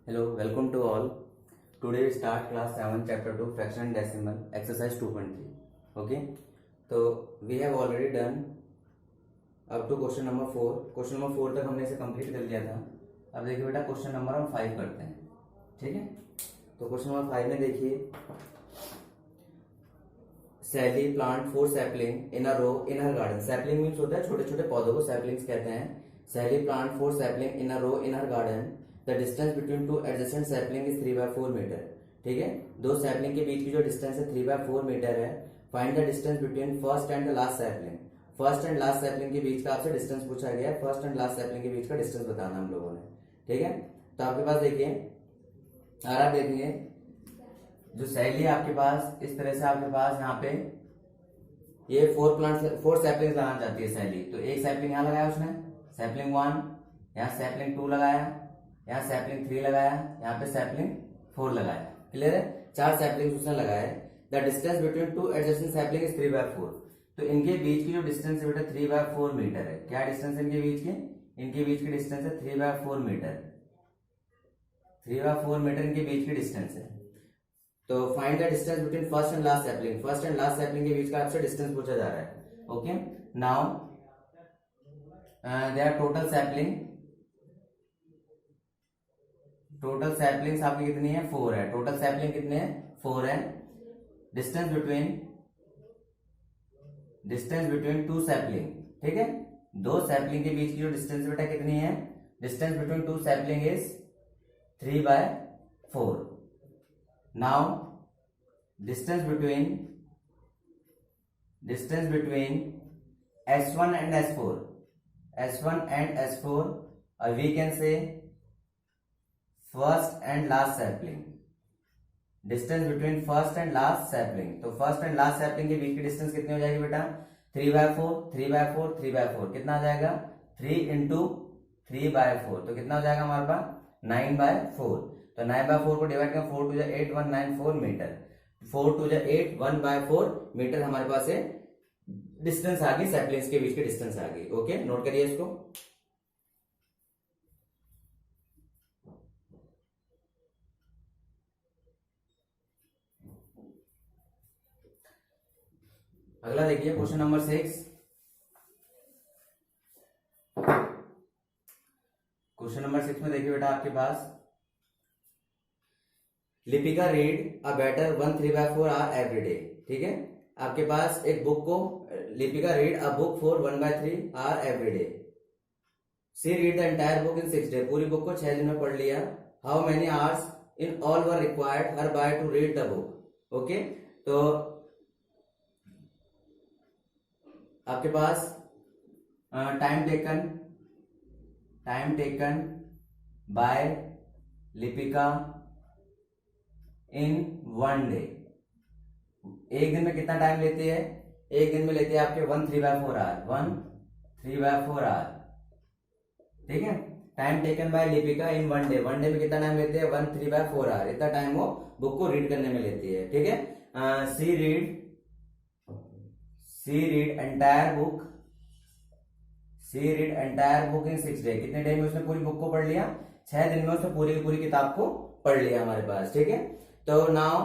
Hello, welcome to all. Today we start class 7 chapter 2 fraction and decimal exercise 2.3. Okay, तो we have already done up to question number 4. Question number 4 तक हमने इसे complete कर लिया था. अब देखिए बेटा क्वेश्चन नंबर हम 5 करते हैं. ठीक है, तो क्वेश्चन नंबर 5 में देखिए Sally plant 4 sapling in a row in her garden. Sapling means होता है छोटे छोटे पौधों को सैपलिंग्स कहते हैं. Sally plant 4 sapling in a row in her garden. The distance between two adjacent sapling is 3/4 metre. ठीक है, दो सैपलिंग के बीच की जो डिस्टेंस है 3/4 मीटर है. Find the distance between first and the last sapling. First and last sapling के बीच का आपसे डिस्टेंस पूछा गया है. फर्स्ट एंड लास्ट सैपलिंग के बीच का डिस्टेंस बताना हम लोगों ने. ठीक है, तो आपके पास देखिए और आप देखेंगे जो सैली आपके पास इस तरह से आपके पास यहाँ पे ये 4 सैपलिंग लगाना चाहती है सैली. तो एक सैपलिंग यहाँ लगाया उसने, सैपलिंग 1, यहाँ सैपलिंग 2 लगाया, यहाँ सैपलिंग 3 लगाया, यहाँ पे सैपलिंग 4 लगाया. क्लियर है, 4 सैपलिंग उसने लगाए. The distance between two adjacent sapling is 3/4. तो इनके बीच की जो डिस्टेंस है बेटा 3/4 मीटर है. क्या डिस्टेंस है इनके बीच की? इनके बीच की डिस्टेंस है 3/4 मीटर. 3/4 मीटर इनके बीच की डिस्टेंस है. तो find the distance between first and last sapling. First and last sapling के बीच का आपसे डिस्टेंस पूछा जा रहा है. Okay, now there total sapling. Total saplings आपकी कितनी है? 4 है. टोटल सैपलिंग कितने हैं? 4 है. Distance between to sapling. ठीक है, दो सैपलिंग के बीच की जो डिस्टेंस बेटा कितनी है? Distance between to sapling is 3/4. Now distance between S1 and S4, we can say first and last sapling. Distance between first and last sapling. तो फर्स्ट एंड लास्ट सैपलिंग के बीच की डिस्टेंस कितनी हो जाएगी बेटा? 3/4. कितना आ जाएगा? 3 into 3/4. तो कितना हो जाएगा हमारे पास? 9/4. तो 9/4 को डिवाइड करें 4 to 8 194 मीटर. 4 to 8 1/4 मीटर हमारे पास है डिस्टेंस आ गई. सैपलिंग्स के बीच की डिस्टेंस आ गई. ओके, नोट करिए इसको. अगला देखिए क्वेश्चन नंबर 6. क्वेश्चन नंबर 6 में देखिए बेटा आपके पास Lipika read a better 1/3/4 hour every day. ठीक है, आपके पास एक बुक को Lipika read a book for 1/3 hour every day. She read the entire book in 6 day. पूरी बुक को 6 दिन में पढ़ लिया. How many hours in all were required her by to read the book. Okay, तो आपके पास time taken by Lipika in 1 day. एक दिन में कितना टाइम लेती है? एक दिन में लेती है आपके 1/3/4 आवर. ठीक है, time taken by Lipika in 1 day. 1 day में कितना टाइम लेते हैं? 1/3/4 आवर. इतना टाइम वो बुक को रीड करने में लेती है. ठीक है, she read entire book in 6 day. कितने डे में उसने पूरी बुक को पढ़ लिया? 6 दिन में उसने पूरी की पूरी किताब को पढ़ लिया हमारे पास. ठीक है, तो नाउ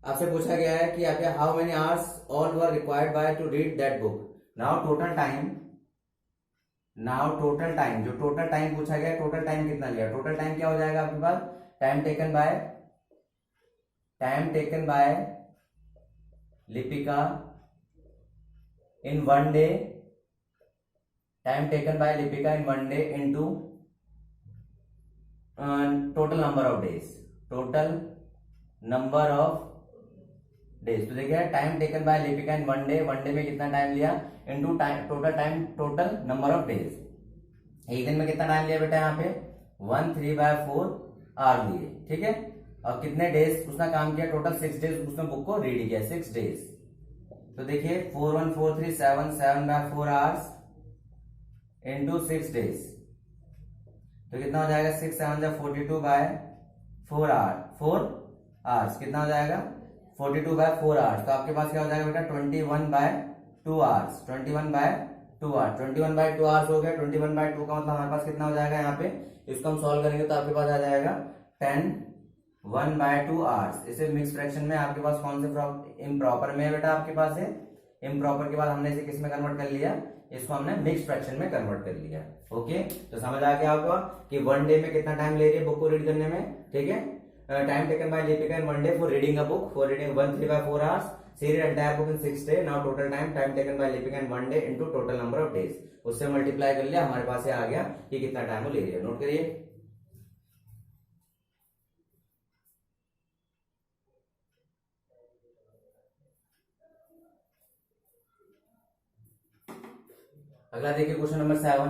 आपसे पूछा गया है कि आपके how many hours all were required by to read that book. Now total time. जो टोटल टाइम पूछा गया, टोटल टाइम कितना लिया? टोटल टाइम क्या हो जाएगा आपके पास? Time taken by Lipika in 1 day. Time taken by Lipika in 1 day into total number of days. तो देखिए time taken by Lipika in 1 day. 1 day में कितना टाइम लिया? Into total number of days. एक दिन में कितना टाइम लिया बेटा? यहाँ पे 1/3/4 आवर लिए. ठीक है, और कितने डेज उसने काम किया? टोटल 6 डेज उसने बुक को रीड किया. 6 डेज. तो देखिए 4 1 4 3 7 7/4 आवर्स इंटू 6 डेज. तो कितना हो जाएगा? 6 7 42/4 आवर्स. कितना हो जाएगा? 42/4 आवर्स. तो आपके पास क्या हो जाएगा बेटा? 21/2 आवर्स. 21/2 आवर्स हो गया. 21/2 का मतलब हमारे पास कितना हो जाएगा यहाँ पे? इसको हम सॉल्व करेंगे तो आपके पास आ जाएगा 10 1/2 आवर्स। इसे मिक्स फ्रैक्शन में आपके पास कौन से इम्प्रॉपर में है बेटा, आपके पास है इम्प्रॉपर के बाद हमने इसे किस में कन्वर्ट कर लिया, इसको हमने मिक्स फ्रैक्शन में कन्वर्ट कर लिया। ओके, तो समझ आ गया आपको कि वन डे में कितना टाइम ले रही है बुक को रीड करने में। ठीक है, time taken by Lipika in one day for reading a book, for reading 1/3/4 hours, she read entire book in 6 days। now total time taken by Lipika in one day into total number of days, उससे multiply कर लिया, हमारे पास ये आ गया कि कितना time वो ले रही है। नोट करिए। अगला देखिए क्वेश्चन नंबर 7।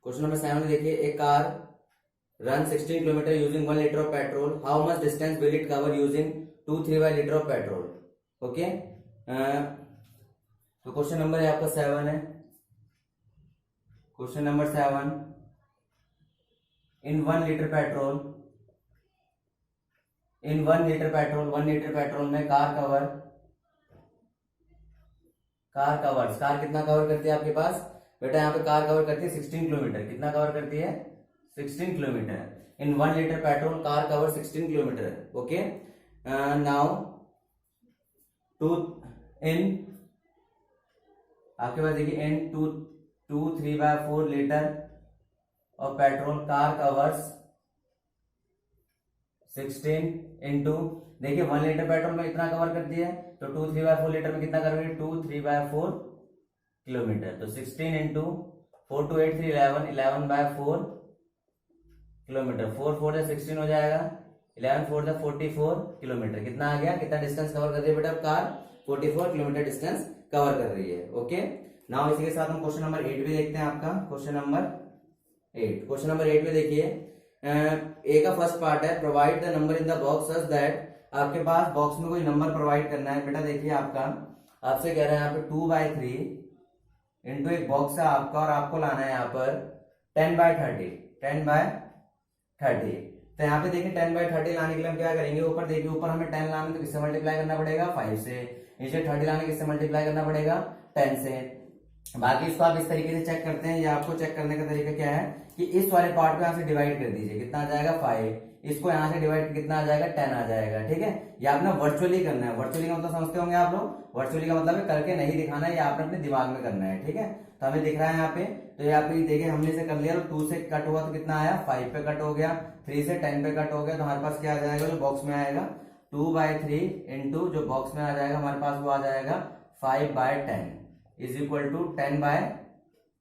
क्वेश्चन नंबर 7 देखिए, एक car run 16 kilometre using 1 litre of petrol, how much distance will it cover using 2/3 litre of petrol. Okay, तो क्वेश्चन नंबर है आपका 7 है। क्वेश्चन नंबर 7, इन 1 लीटर पेट्रोल, इन 1 लीटर पेट्रोल, 1 लीटर पेट्रोल में car कितना cover करती है आपके पास बेटा, यहाँ पे कार कवर करती है 16 किलोमीटर। कितना कवर करती है, 16 kilometre. In 1 litre petrol car cover 16 kilometre. Okay, now in आपके पास देखिए, इन 2/3/4 litre of petrol car covers 16 into, देखिए 1 लीटर पेट्रोल में इतना कवर करती है, तो 2/3/4 लीटर में कितना करोगे, 2/3/4 किलोमीटर। तो 16 इंटू 4 2 8 3 11, 11/4 किलोमीटर। 4 4 से 16 हो जाएगा, 11 4 से 44 किलोमीटर। कितना आ गया, कितना डिस्टेंस कवर कर रही है बेटा कार, 44 किलोमीटर डिस्टेंस कवर कर रही है। ओके, नाउ इसी के साथ हम क्वेश्चन नंबर 8 भी देखते हैं आपका। क्वेश्चन नंबर 8 में देखिए, ए का फर्स्ट पार्ट है, provide the number in the box such that, आपके पास बॉक्स में कोई नंबर प्रोवाइड करना है बेटा। देखिए आपका आपसे कह रहा है यहाँ पे 2/3 इंटू एक बॉक्स है आपका, और आपको लाना है यहाँ पर 10/30, 10/30। तो यहाँ पे देखिए 10/30 लाने के लिए हम क्या करेंगे, ऊपर देखिए, ऊपर हमें 10 लाने तो किससे मल्टीप्लाई करना पड़ेगा, 5 से। नीचे 30 लाने किससे मल्टीप्लाई करना पड़ेगा, 10 से। बाकी इसको आप इस तरीके से चेक करते हैं, या आपको चेक करने का तरीका क्या है कि इस वाले पार्ट को यहाँ से डिवाइड कर दीजिए, कितना आ जाएगा 5, इसको यहाँ से डिवाइड कितना आ जाएगा 10 आ जाएगा। ठीक है, ये आपने वर्चुअली करना है। वर्चुअली का मतलब समझते होंगे आप लोग, वर्चुअली का मतलब है करके नहीं दिखाना है, ये आपने अपने दिमाग में करना है। ठीक है, तो हमें दिख रहा है यहाँ पे, तो यहाँ पे देखिए हमने इसे कर लिया, 2 से कट हुआ तो कितना आया, 5 पे कट हो गया, 3 से 10 पे कट हो गया, तो हमारे पास क्या आ जाएगा, जो बॉक्स में आएगा 2/3 इंटू जो बॉक्स में आ जाएगा हमारे पास वो आ जाएगा 5/10 इज इक्वल टू 10/30,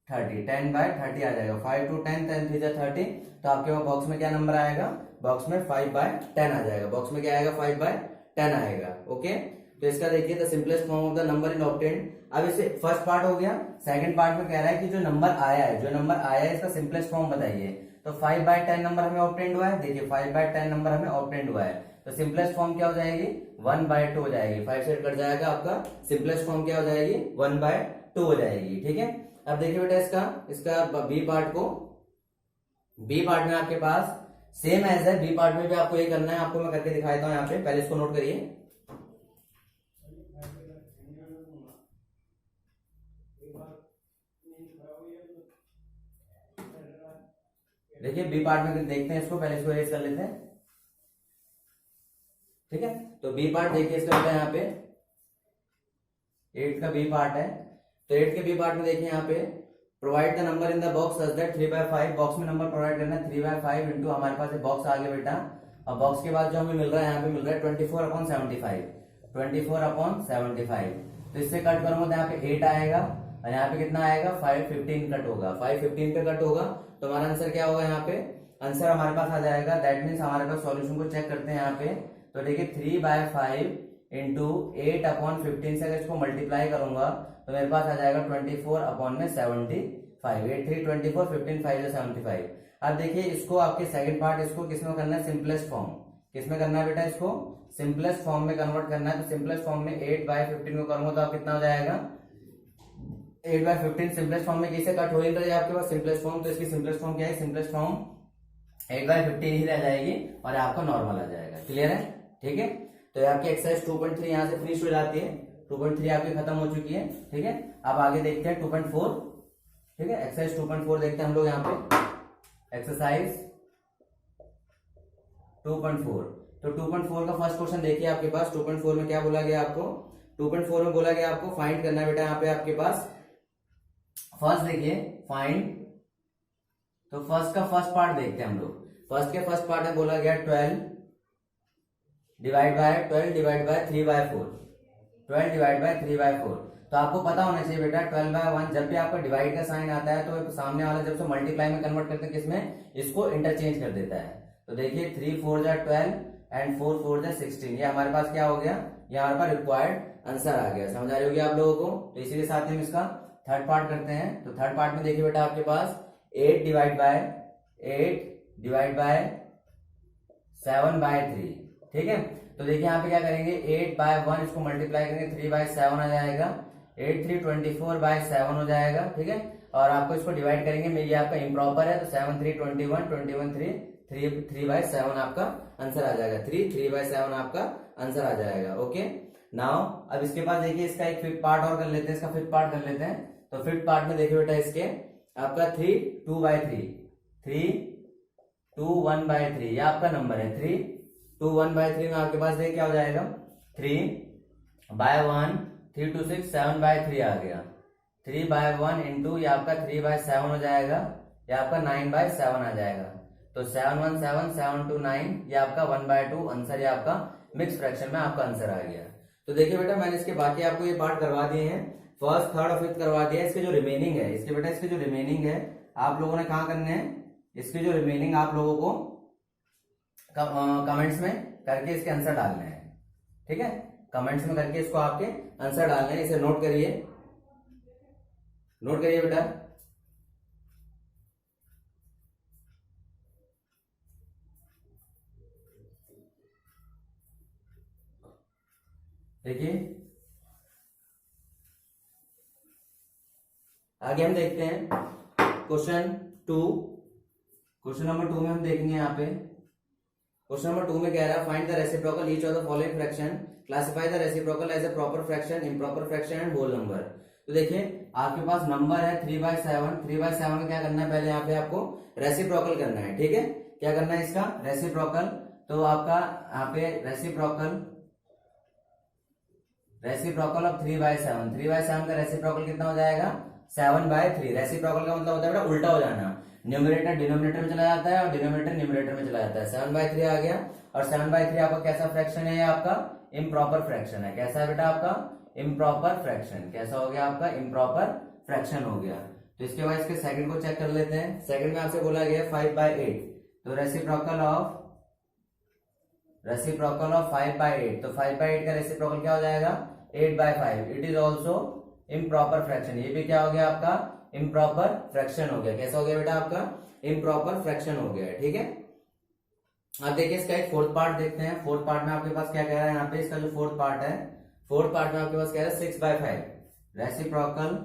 10/30 आ जाएगा। 5 to 10, 10 3 जा 30, तो आपके पास बॉक्स में क्या नंबर आएगा, बॉक्स में 5/10 आ जाएगा। बॉक्स में क्या आएगा, 5/10 आएगा। ओके, तो इसका देखिए the simplest form of the number in obtained. अब इसे फर्स्ट पार्ट हो गया, सेकंड पार्ट में कह रहा है कि जो नंबर आया है, इसका सिंपलेस्ट फॉर्म बताइए। तो 5/10 नंबर हमें ऑब्टेन्ड हुआ है, देखिए 5/10 नंबर हमें ऑब्टेन्ड हुआ है, तो सिंपलेस्ट फॉर्म क्या हो जाएगी, 1/2 हो जाएगी। 5 से कट जाएगा, आपका सिंपलेस्ट फॉर्म क्या हो जाएगी, 1/2 हो जाएगी। ठीक है, अब देखिए बेटा इसका बी पार्ट में आपके पास सेम एज है, बी पार्ट में भी आपको ये करना है, आपको मैं करके दिखा देता हूं यहाँ पे, पहले इसको नोट करिए। देखिए बी पार्ट में देखते हैं इसको, पहले इसको इरेज कर लेते हैं। ठीक है, तो बी पार्ट देखिए इसका बेटा यहाँ पे 8 का बी पार्ट है, तो 8 के बी पार्ट में देखिए यहाँ पे provide the number in the box such that 3/5, box में नंबर प्रोवाइड करना है 3/5 इंटू हमारे पास बॉक्स आ गया बेटा, और बॉक्स के बाद जो हमें मिल रहा है यहाँ पे मिल रहा है 24/75, 24/75। तो इससे कट करूंगा तो यहाँ पे 8 आएगा, और यहाँ पे कितना आएगा 515 कट होगा, 515 पे कट होगा, तो हमारा आंसर क्या होगा, यहाँ पे आंसर हमारे पास आ जाएगा। दैट मीन्स हमारे पास सॉल्यूशन को चेक करते हैं यहाँ पे, तो देखिए 3/5 इंटू 8/15 से अगर इसको मल्टीप्लाई करूंगा तो मेरे पास आ जाएगा 24/75, 8 3 24, 15 5 75। अब देखिए इसको आपके सेकंड पार्ट इसको किसमें करना है, सिंपलेस्ट फॉर्म, किसमें करना है बेटा, इसको सिंपलेस्ट फॉर्म में कन्वर्ट करना है। तो सिंपलेस्ट फॉर्म में 8/15 को करूंगा तो आप कितना हो जाएगा, 8/15 सिंपलेस्ट फॉर्म में किसे कट हो ही रही है आपके पास सिंपलेस्ट फॉर्म, तो इसकी सिंपलेस्ट फॉर्म क्या है, सिंपलेस्ट फॉर्म 8/15 ही रह जाएगी और आपका नॉर्मल आ जाएगा। क्लियर है, ठीक है, तो आपकी एक्सरसाइज 2.3 यहाँ से फिनिश हो जाती है, 2.3 आपकी खत्म हो चुकी है। ठीक है, अब आगे देखते हैं 2.4। ठीक है। एक्सरसाइज 2.4 देखते हैं हम लोग यहाँ पे। एक्सरसाइज 2.4, तो 2.4 का फर्स्ट क्वेश्चन देखिए आपके पास। 2.4 में क्या बोला गया आपको? 2.4 में बोला गया आपको फाइंड करना है बेटा यहाँ पे आपके पास। फर्स्ट देखिए फाइंड, तो फर्स्ट का फर्स्ट पार्ट देखते हैं हम लोग। फर्स्ट के फर्स्ट पार्ट में बोला गया 12 डिवाइड बाय 3/4, 12 डिवाइड बाय 3/4। तो आपको पता होना चाहिए बेटा 12/1 जब भी आपका डिवाइड का साइन आता है तो सामने वाला जब से मल्टीप्लाई में कन्वर्ट करते हैं किसमें, इसको इंटरचेंज कर देता है। तो देखिए 3 4 जा 12 एंड 4 4 जा 16, ये हमारे पास क्या हो गया, ये हमारे पास रिक्वायर्ड आंसर आ गया। समझ आ रही होगी आप लोगों को। तो इसी के साथ हम इसका थर्ड पार्ट करते हैं। तो थर्ड पार्ट में देखिए बेटा आपके पास 8 डिवाइड बाय 7/3, ठीक है। तो देखिए यहाँ पे क्या करेंगे, 8/1 इसको मल्टीप्लाई करेंगे 3/7 आ जाएगा, 8 3 24/7 हो जाएगा, ठीक है। और आपको इसको डिवाइड करेंगे में, ये आपका इम्प्रॉपर है तो 7 3 21 21 3/7 आपका आंसर आ जाएगा। 3/7 आपका आंसर आ जाएगा। ओके नाउ अब इसके बाद देखिए इसका एक फिफ्थ पार्ट और कर लेते हैं, इसका फिफ्थ पार्ट कर लेते हैं। तो फिफ्थ पार्ट में देखिए बेटा इसके आपका 3 2/3, 3 2 1/3, ये आपका नंबर है। 3 2 1/3 में आपके पास देखिए क्या हो जाएगा, 3/1 3 2 6 7/3 आ गया। 3/1 इंटू ये आपका 3/7 हो जाएगा, ये आपका 9/7 आ जाएगा। तो 7 1 7 7 2 9, ये आपका 1/2 आंसर, ये आपका मिक्स फ्रैक्शन में आपका आंसर आ गया। तो देखिए बेटा मैंने इसके बाकी आपको ये पार्ट करवा दिए हैं, फर्स्ट थर्ड और फिफ्थ करवा दिया है। इसके जो रिमेनिंग है, इसके बेटा इसके जो रिमेनिंग है आप लोगों ने कहाँ करने हैं, इसके जो रिमेनिंग आप लोगों को कमेंट्स में करके इसके आंसर डालने हैं, ठीक है। कमेंट्स में करके इसको आपके आंसर डालने हैं। इसे नोट करिए, नोट करिए बेटा। देखिए आगे हम देखते हैं क्वेश्चन 2। क्वेश्चन नंबर 2 में हम देखेंगे यहाँ पे, क्वेश्चन नंबर 2 में कह रहा है find the reciprocal each of the following fraction, classify the reciprocal as a proper fraction, improper fraction and whole number. तो देखिए आपके पास नंबर है 3/7, 3/7 में क्या करना है, पहले यहाँ पे आपको रेसिप्रोकल करना है, ठीक है। क्या करना है इसका रेसिप्रोकल, तो आपका यहाँ पे रेसिप्रोकल ऑफ 3/7, 3/7 का रेसिप्रोकल कितना हो जाएगा, 7/3। रेसिप्रोकल का मतलब होता है बेटा उल्टा हो जाना, न्यूमरेटर डिनोमिनेटर में चला जाता है और डिनोमिनेटर न्यूमरेटर में चला जाता है। 7/3 आ गया, और 7/3 आपका कैसा फ्रैक्शन है, आपका इम्प्रॉपर फ्रैक्शन है। कैसा है बेटा आपका इम्प्रॉपर फ्रैक्शन, कैसा हो गया आपका इम्प्रॉपर फ्रैक्शन हो गया। तो इसके बाद इसके सेकंड को चेक कर लेते हैं। सेकंड में आपसे बोला गया 5/8, तो रेसिप्रोकल ऑफ 5/8, तो 5/8 का रेसिप्रोकल क्या हो जाएगा 8/5। It is also improper fraction, ये भी क्या हो गया आपका इम्प्रॉपर फ्रैक्शन हो गया। कैसा हो गया बेटा आपका इम्प्रॉपर फ्रैक्शन हो गया है, ठीक है। अब देखिए इसका एक फोर्थ पार्ट देखते हैं। फोर्थ पार्ट में आपके पास क्या कह रहा है, यहाँ पे इसका जो फोर्थ पार्ट है, फोर्थ पार्ट में आपके पास कह रहा है 6/5, रेसिप्रोकल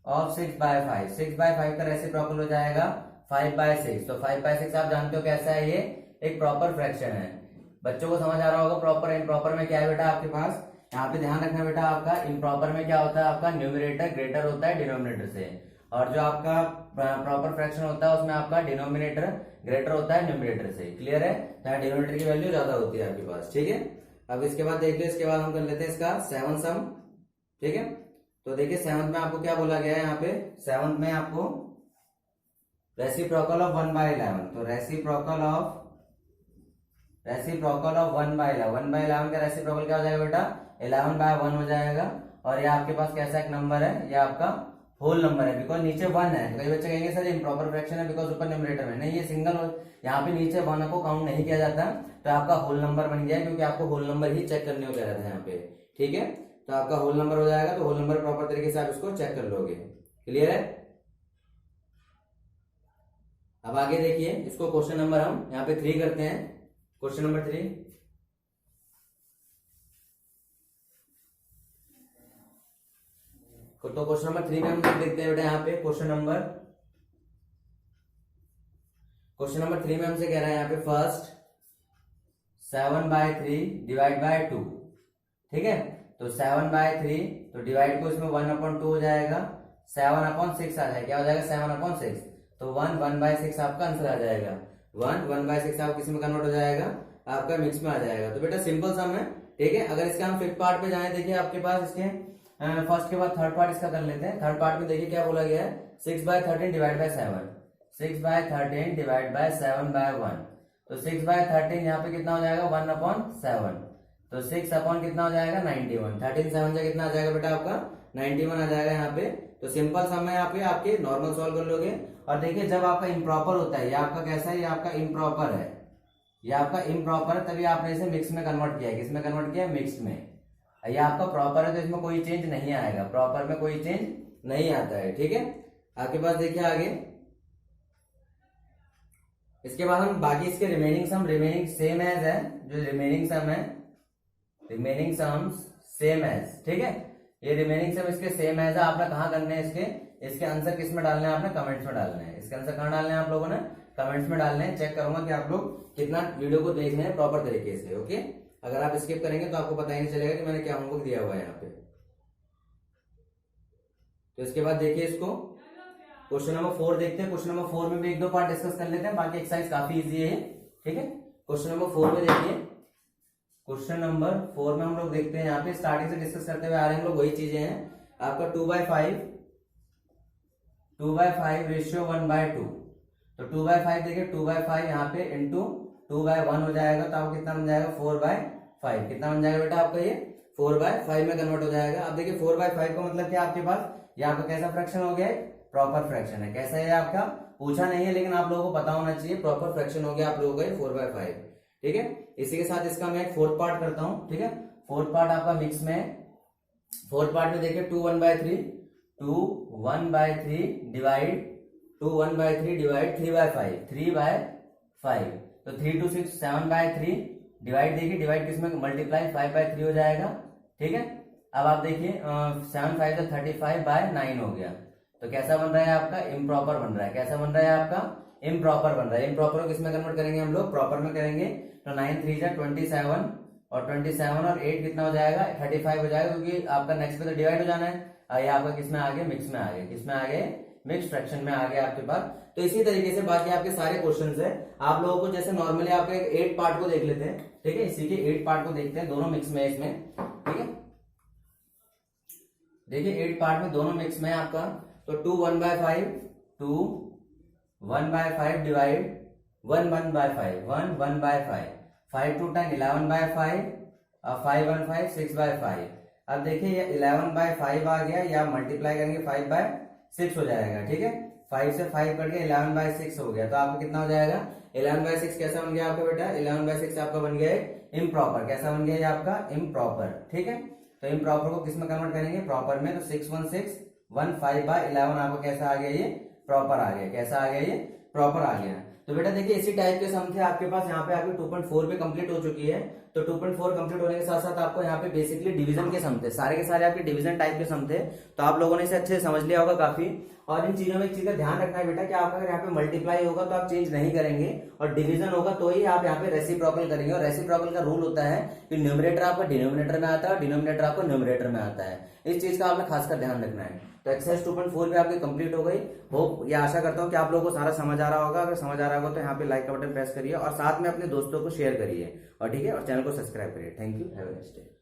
ऑफ 6/5। 6/5 का रेसिप्रोकल हो जाएगा 5/6। तो 5/6 आप जानते हो कैसा है, ये एक प्रॉपर फ्रैक्शन है। बच्चों को समझ आ रहा होगा प्रॉपर इम्प्रॉपर में क्या है बेटा आपके पास। यहाँ पे ध्यान रखना बेटा, आपका इम्प्रॉपर में क्या होता है, आपका न्यूमरेटर ग्रेटर होता है डिनोमिनेटर से, और जो आपका प्रॉपर फ्रैक्शन होता है उसमें आपका डिनोमिनेटर ग्रेटर होता है न्यूमरेटर से। क्लियर है, तो डिनोमिनेटर की वैल्यू ज्यादा होती है आपके पास, ठीक है। अब इसके बाद देख लो, इसके बाद हम कर लेते हैं इसका 7th सम, ठीक है। तो देखिए 7th में आपको क्या बोला गया है, यहाँ पे 7th में आपको रेसिप्रोकल ऑफ 1/11, तो रेसिप्रोकल ऑफ 1/11 का रेसिप्रोकल क्या हो जाएगा बेटा 11/1 हो जाएगा। और ये आपके पास कैसा एक नंबर है, ये आपका होल नंबर है, बिकॉज नीचे 1 है। कई बच्चे कहेंगे सर इम्प्रॉपर फ्रैक्शन है बिकॉज ऊपर न्यूमरेटर में, नहीं, ये सिंगल हो, यहाँ पे नीचे 1 को काउंट नहीं किया जाता, तो आपका होल नंबर बन गया, क्योंकि आपको होल नंबर ही चेक करने को कह रहा था यहाँ पे, ठीक है। तो आपका होल नंबर हो जाएगा, तो होल नंबर प्रॉपर तरीके से आप इसको चेक कर लोगे। क्लियर है। अब आगे देखिए इसको क्वेश्चन नंबर हम यहाँ पे 3 करते हैं। क्वेश्चन नंबर 3, तो क्वेश्चन नंबर 3 में हम देखते हैं बेटा यहाँ पे क्वेश्चन नंबर 3 में हमसे कह रहा है यहाँ पे फर्स्ट 7/3 डिवाइड बाय 2, ठीक है। तो 7/3, तो डिवाइड को इसमें 1/2 हो जाएगा, 7/6 आ जाएगा। क्या हो जाएगा 7/6, तो 1/6 आपका आंसर आ जाएगा। 1/6 आप किसी में कन्वर्ट हो जाएगा, आपका मिक्स में आ जाएगा। तो बेटा सिंपल सम है, ठीक है। अगर इसके हम फिफ्थ पार्ट पे जाएं, देखिए आपके पास इसके फर्स्ट के बाद थर्ड पार्ट इसका कर लेते हैं। थर्ड पार्ट में देखिए क्या बोला गया है, 6/13 डिवाइड बाय 7, 6/13 डिवाइड बाय 7/1। तो 6/13 यहाँ पे कितना हो जाएगा 1/7, तो 6 अपॉन कितना हो जाएगा 91। 13 7 से कितना आ जाएगा बेटा आपका 91 आ जाएगा यहाँ पे। तो सिंपल सम है, यहाँ पे आपके नॉर्मल सॉल्व कर लोगे। और देखिए जब आपका इम्प्रॉपर होता है, ये आपका कैसा है, ये आपका इम्प्रॉपर है, ये आपका इम्प्रॉपर है, तभी आपने इसे मिक्स में कन्वर्ट किया है। किसमें कन्वर्ट किया है, मिक्स में। ये आपका प्रॉपर है तो इसमें कोई चेंज नहीं आएगा, प्रॉपर में कोई चेंज नहीं आता है, ठीक है। आपके पास देखिए आगे, इसके बाद हम बाकी इसके रिमेनिंग सेम एज है, जो रिमेनिंग सम है, रिमेनिंग सम्स सेम एज, ठीक है। ये रिमेनिंग सम इसके सेम एज है। आपने कहाँ करने हैं इसके आंसर किस में डालने हैं, आपने कमेंट्स में डालने हैं। इसके आंसर कहाँ डालने हैं आप लोगों ने, कमेंट्स में डालने हैं। चेक करूंगा कि आप लोग कितना वीडियो को देख रहे हैं प्रॉपर तरीके से, ओके। अगर आप स्किप करेंगे तो आपको पता ही नहीं चलेगा कि मैंने क्या होमवर्क दिया हुआ है यहाँ पे। तो इसके बाद देखिए इसको क्वेश्चन नंबर 4 देखते हैं। क्वेश्चन नंबर 4 में भी एक दो पार्ट डिस्कस कर लेते हैं, बाकी एक्सरसाइज काफी इजी है, ठीक है। क्वेश्चन नंबर 4 में देखिए, क्वेश्चन नंबर 4 में हम लोग देखते हैं, यहाँ पे स्टार्टिंग से डिस्कस करते हुए आ रहे हैं हम लोग, वही चीजें हैं। आपका 2/5 रेशियो 1/2। तो 2/5 देखिए, 2/5 यहाँ पे इंटू 2/1 हो जाएगा, तो आपको कितना बन जाएगा 4/5। कितना बन जाएगा बेटा आपका, ये 4/5 में कन्वर्ट हो जाएगा। अब देखिए 4/5 का मतलब क्या आपके पास, ये आपका कैसा फ्रैक्शन हो गया, प्रॉपर फ्रैक्शन है। कैसा है आपका, पूछा नहीं है लेकिन आप लोगों को पता होना चाहिए, प्रॉपर फ्रैक्शन हो गया आप लोगों का 4/5, ठीक है। इसी के साथ इसका मैं एक फोर्थ पार्ट करता हूं, ठीक है। फोर्थ पार्ट आपका मिक्स में है। फोर्थ पार्ट में देखिए 2/3 डिवाइड 3/5। तो 3 to 6 7/3 डिवाइड, देखिए डिवाइड किसमें, मल्टीप्लाई 5/3 हो जाएगा, ठीक है। अब आप देखिए 7 5 तो 35/9 हो गया। तो कैसा बन रहा है आपका, इम्प्रॉपर बन रहा है। कैसा बन रहा है आपका, इम्प्रॉपर बन रहा है। इम्प्रॉपर को किसमें कन्वर्ट करेंगे हम लोग, प्रॉपर में करेंगे। तो 9 3 27 और 27 और 8 कितना हो जाएगा 35 हो जाएगा, क्योंकि आपका नेक्स्ट पे तो डिवाइड हो जाना है। ये आपका किसमें आ गया, मिक्स में आ गया। किसमें आ गए, मिक्स फ्रैक्शन में आ गया आपके पास। तो इसी तरीके से बाकी आपके सारे क्वेश्चंस है। आप लोगों को जैसे नॉर्मली आपके 8 पार्ट को देख लेते हैं, ठीक है। इसी के 8 पार्ट को देखते हैं, दोनों मिक्स में है इसमें, ठीक है। देखिए 8 पार्ट में दोनों मिक्स में है आपका। तो 2/1/5 डिवाइड 1/5 5 to 10 11/5 और 5/5 6/5। अब देखिए ये 11/5 आ गया, या मल्टीप्लाई करेंगे 5/6 हो जाएगा, ठीक है। 5 से 5 कट गया, 11/6 हो गया। तो आपका कितना हो जाएगा 11/6 कैसा बन गया आपका बेटा, 11/6 आपका बन गया इम्प्रॉपर। कैसा बन गया ये आपका, इम्प्रॉपर, ठीक है। तो इम्प्रॉपर को किसमें कन्वर्ट करेंगे, प्रॉपर में। तो 61615/11 आपको कैसा आ गया, ये प्रॉपर आ गया। कैसा आ गया, ये प्रॉपर आ गया। तो बेटा देखिए इसी टाइप के सम थे आपके पास। यहाँ पे आपकी 2.4 पे कंप्लीट हो चुकी है। तो 2.4 कंप्लीट होने के साथ साथ आपको यहाँ पे बेसिकली डिवीजन के सम थे, सारे के सारे आपके डिवीजन टाइप के सम थे। तो आप लोगों ने इसे अच्छे से समझ लिया होगा काफी। और इन चीजों में एक चीज का ध्यान रखना है बेटा कि आपका अगर यहाँ पे मल्टीप्लाई होगा तो आप चेंज नहीं करेंगे, और डिवीजन होगा तो ही आप यहाँ पे रेसिप्रोकल करेंगे। और रेसिप्रोकल का रूल होता है कि न्यूमरेटर आपका डिनोमिनेटर में आता है और डिनोमिनेटर आपको न्यूमरेटर में आता है। इस चीज का आपने खासकर ध्यान रखना है। तो एक्सरसाइज 2.4 भी आपकी कंप्लीट हो गई। होप ये आशा करता हूँ कि आप लोगों को सारा समझ आ रहा होगा। अगर समझ आ रहा होगा तो यहाँ पे लाइक का बटन प्रेस करिए और साथ में अपने दोस्तों को शेयर करिए, और ठीक है, और चैनल को सब्सक्राइब करिए। Thank you, have a nice day.